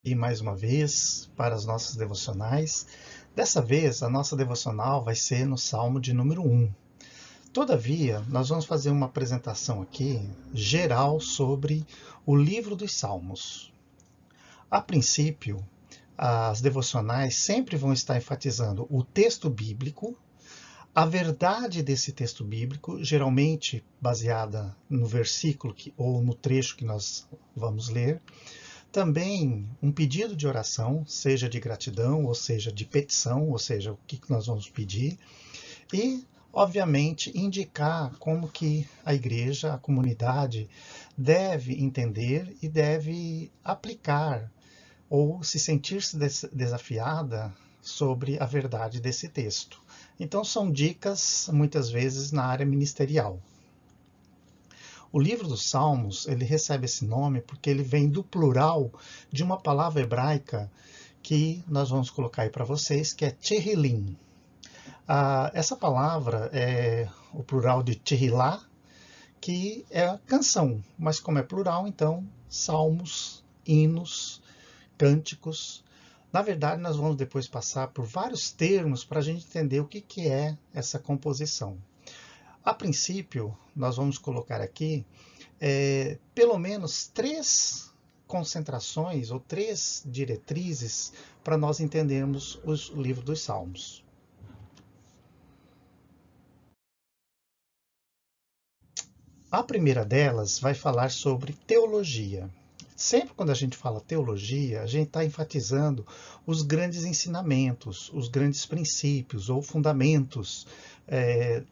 E mais uma vez para as nossas devocionais. Dessa vez a nossa devocional vai ser no Salmo de número 1. Todavia, nós vamos fazer uma apresentação aqui geral sobre o livro dos Salmos. A princípio, as devocionais sempre vão estar enfatizando o texto bíblico, a verdade desse texto bíblico, geralmente baseada no versículo ou no trecho que nós vamos ler. Também um pedido de oração, seja de gratidão, ou seja de petição, ou seja, o que nós vamos pedir. E, obviamente, indicar como que a igreja, a comunidade, deve entender e deve aplicar ou se sentir-se desafiada sobre a verdade desse texto. Então, são dicas, muitas vezes, na área ministerial. O livro dos Salmos, ele recebe esse nome porque ele vem do plural de uma palavra hebraica que nós vamos colocar aí para vocês, que é Tehillim. Essa palavra é o plural de Tehillah, que é canção, mas como é plural, então, salmos, hinos, cânticos. Na verdade, nós vamos depois passar por vários termos para a gente entender o que é essa composição. A princípio, nós vamos colocar aqui pelo menos 3 concentrações ou 3 diretrizes para nós entendermos o livro dos Salmos. A primeira delas vai falar sobre teologia. Sempre quando a gente fala teologia, a gente está enfatizando os grandes ensinamentos, os grandes princípios ou fundamentos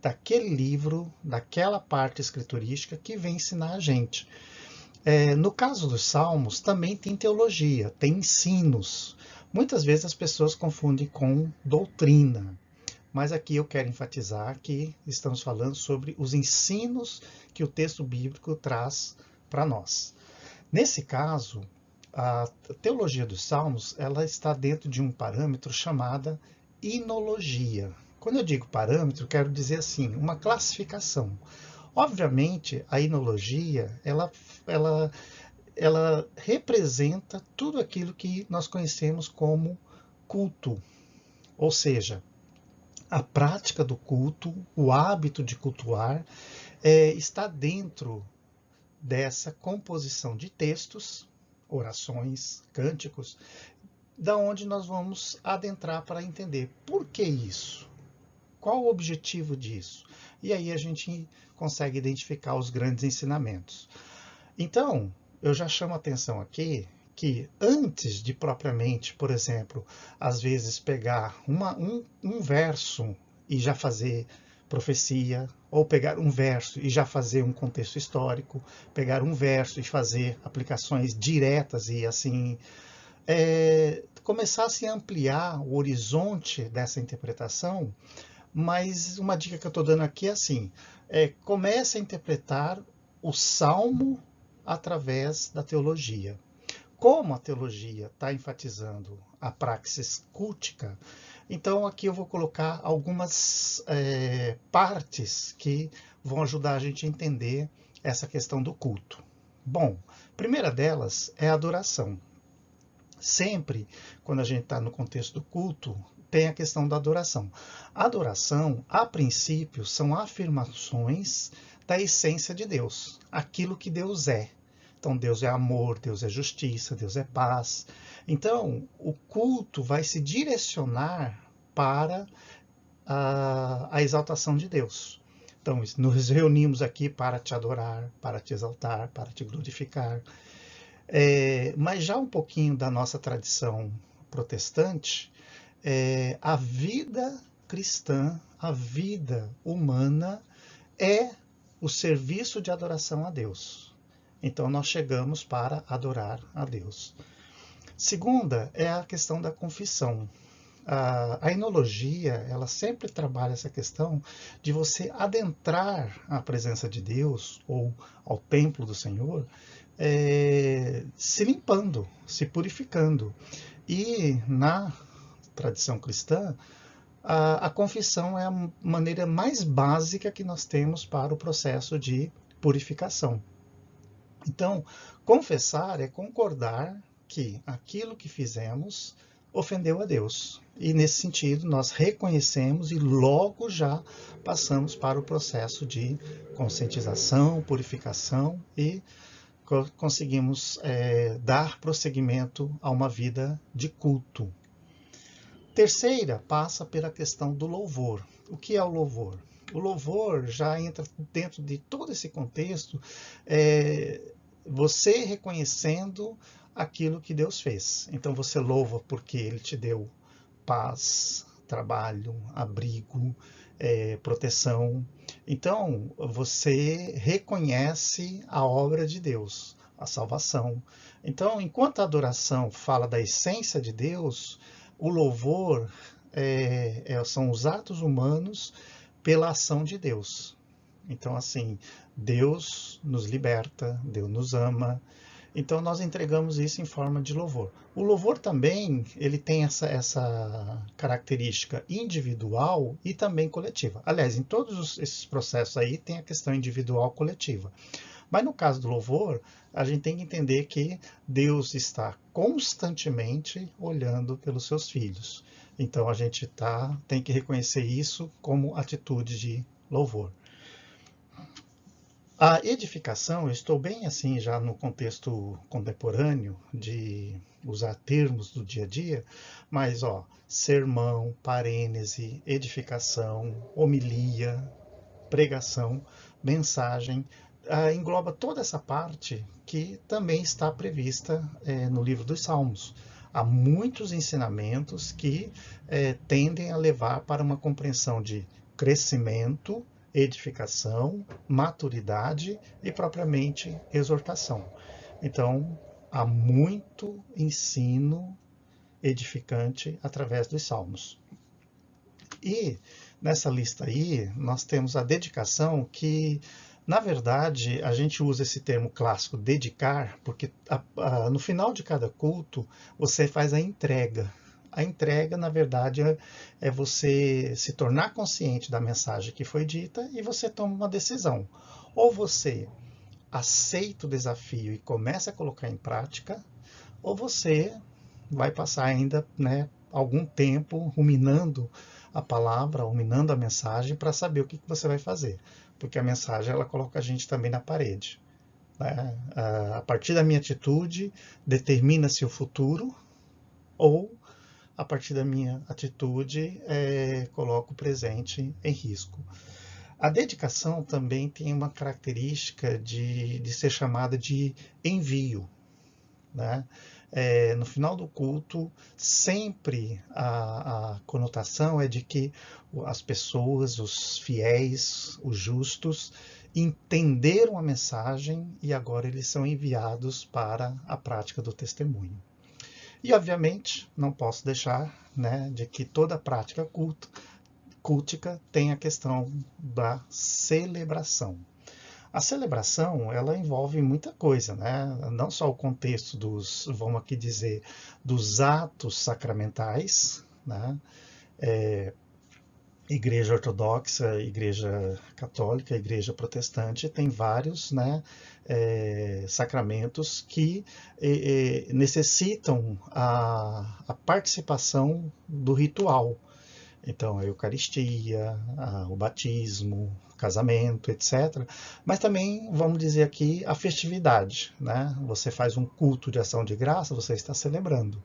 daquele livro, daquela parte escriturística que vem ensinar a gente. No caso dos Salmos, também tem teologia, tem ensinos. Muitas vezes as pessoas confundem com doutrina. Mas aqui eu quero enfatizar que estamos falando sobre os ensinos que o texto bíblico traz para nós. Nesse caso, a teologia dos Salmos ela está dentro de um parâmetro chamado hinologia. Quando eu digo parâmetro, quero dizer assim, uma classificação. Obviamente, a hinologia ela representa tudo aquilo que nós conhecemos como culto, ou seja, a prática do culto, o hábito de cultuar, está dentro dessa composição de textos, orações, cânticos, da onde nós vamos adentrar para entender por que isso, qual o objetivo disso. E aí a gente consegue identificar os grandes ensinamentos. Então, eu já chamo a atenção aqui que antes de propriamente, por exemplo, às vezes pegar um verso e já fazer profecia, ou pegar um verso e já fazer um contexto histórico, pegar um verso e fazer aplicações diretas e assim, começar a se ampliar o horizonte dessa interpretação, mas uma dica que eu estou dando aqui é assim, comece a interpretar o Salmo através da teologia. Como a teologia está enfatizando a praxis cultica, então aqui eu vou colocar algumas partes que vão ajudar a gente a entender essa questão do culto. Bom, a primeira delas é a adoração. Sempre, quando a gente está no contexto do culto, tem a questão da adoração. A adoração, a princípio, são afirmações da essência de Deus, aquilo que Deus é. Então, Deus é amor, Deus é justiça, Deus é paz. Então, o culto vai se direcionar para a exaltação de Deus. Então, nos reunimos aqui para te adorar, para te exaltar, para te glorificar. Mas já um pouquinho da nossa tradição protestante, a vida cristã, a vida humana é o serviço de adoração a Deus. Então nós chegamos para adorar a Deus. Segunda é a questão da confissão. A enologia, ela sempre trabalha essa questão de você adentrar a presença de Deus ou ao templo do Senhor, se limpando, se purificando. E na tradição cristã, a confissão é a maneira mais básica que nós temos para o processo de purificação. Então, confessar é concordar que aquilo que fizemos ofendeu a Deus. E nesse sentido, nós reconhecemos e logo já passamos para o processo de conscientização, purificação e conseguimos dar prosseguimento a uma vida de culto. Terceira, passa pela questão do louvor. O que é o louvor? O louvor já entra dentro de todo esse contexto, você reconhecendo aquilo que Deus fez. Então você louva porque Ele te deu paz, trabalho, abrigo, proteção. Então você reconhece a obra de Deus, a salvação. Então, enquanto a adoração fala da essência de Deus, o louvor são os atos humanos pela ação de Deus. Então, assim, Deus nos liberta, Deus nos ama. Então, nós entregamos isso em forma de louvor. O louvor também, ele tem essa característica individual e também coletiva. Aliás, em todos esses processos aí tem a questão individual coletiva. Mas no caso do louvor, a gente tem que entender que Deus está constantemente olhando pelos seus filhos. Então a gente tem que reconhecer isso como atitude de louvor. A edificação, eu estou bem assim já no contexto contemporâneo de usar termos do dia a dia, mas sermão, parênese, edificação, homilia, pregação, mensagem, engloba toda essa parte que também está prevista no livro dos Salmos. Há muitos ensinamentos que tendem a levar para uma compreensão de crescimento, edificação, maturidade e propriamente exortação. Então, há muito ensino edificante através dos Salmos. E nessa lista aí, nós temos a dedicação que, na verdade, a gente usa esse termo clássico, dedicar, porque no final de cada culto, você faz a entrega. A entrega, na verdade, é você se tornar consciente da mensagem que foi dita e você toma uma decisão. Ou você aceita o desafio e começa a colocar em prática, ou você vai passar ainda algum tempo ruminando a palavra, ruminando a mensagem para saber o que você vai fazer. Porque a mensagem ela coloca a gente também na parede. Né? A partir da minha atitude, determina-se o futuro, ou a partir da minha atitude, coloco o presente em risco. A dedicação também tem uma característica de ser chamada de envio. Né? No final do culto, sempre a conotação é de que as pessoas, os fiéis, os justos, entenderam a mensagem e agora eles são enviados para a prática do testemunho. E, obviamente, não posso deixar de que toda prática cultica tem a questão da celebração. A celebração, ela envolve muita coisa, né? Não só o contexto vamos aqui dizer, dos atos sacramentais, né? Igreja ortodoxa, igreja católica, igreja protestante, tem vários sacramentos que necessitam a participação do ritual. Então, a Eucaristia, o batismo, o casamento, etc. Mas também, vamos dizer aqui, a festividade. Né? Você faz um culto de ação de graça, você está celebrando.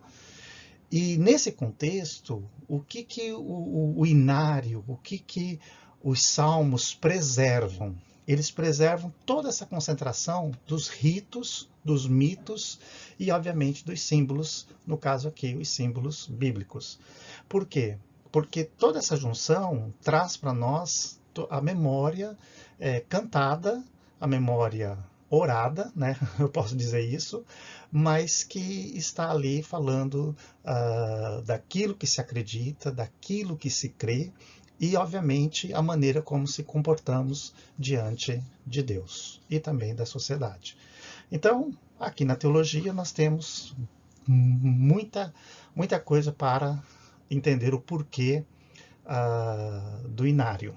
E nesse contexto, o que o inário, o que os salmos preservam? Eles preservam toda essa concentração dos ritos, dos mitos e, obviamente, dos símbolos, no caso aqui, os símbolos bíblicos. Por quê? Porque toda essa junção traz para nós a memória cantada, a memória orada, né? Eu posso dizer isso, mas que está ali falando daquilo que se acredita, daquilo que se crê e, obviamente, a maneira como se comportamos diante de Deus e também da sociedade. Então, aqui na teologia nós temos muita coisa para entender o porquê do inário.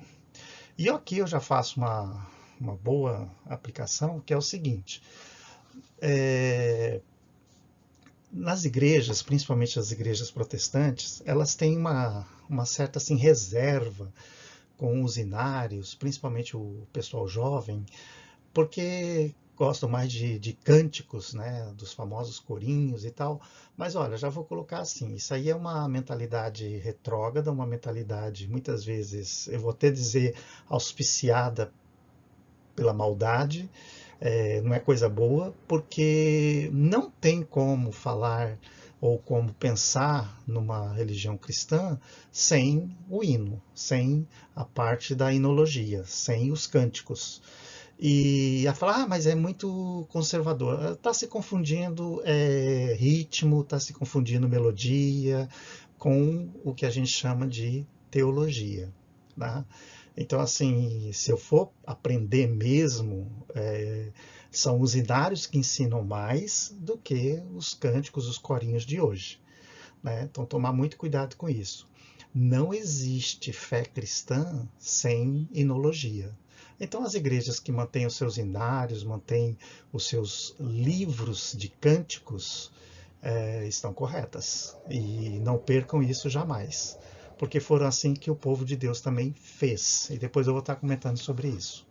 E aqui eu já faço uma boa aplicação, que é o seguinte: nas igrejas, principalmente as igrejas protestantes, elas têm uma certa assim, reserva com os inários, principalmente o pessoal jovem, porque gostam mais de cânticos, né, dos famosos corinhos e tal. Mas olha, já vou colocar assim, isso aí é uma mentalidade retrógrada, uma mentalidade, muitas vezes, eu vou até dizer, auspiciada pela maldade, não é coisa boa, porque não tem como falar ou como pensar numa religião cristã sem o hino, sem a parte da hinologia, sem os cânticos. E a falar, mas é muito conservador. Está se confundindo ritmo, está se confundindo melodia com o que a gente chama de teologia. Tá? Então, assim, se eu for aprender mesmo, são os inários que ensinam mais do que os cânticos, os corinhos de hoje. Né? Então, tomar muito cuidado com isso. Não existe fé cristã sem hinologia. Então, as igrejas que mantêm os seus inários, mantêm os seus livros de cânticos, estão corretas. E não percam isso jamais. Porque foram assim que o povo de Deus também fez. E depois eu vou estar comentando sobre isso.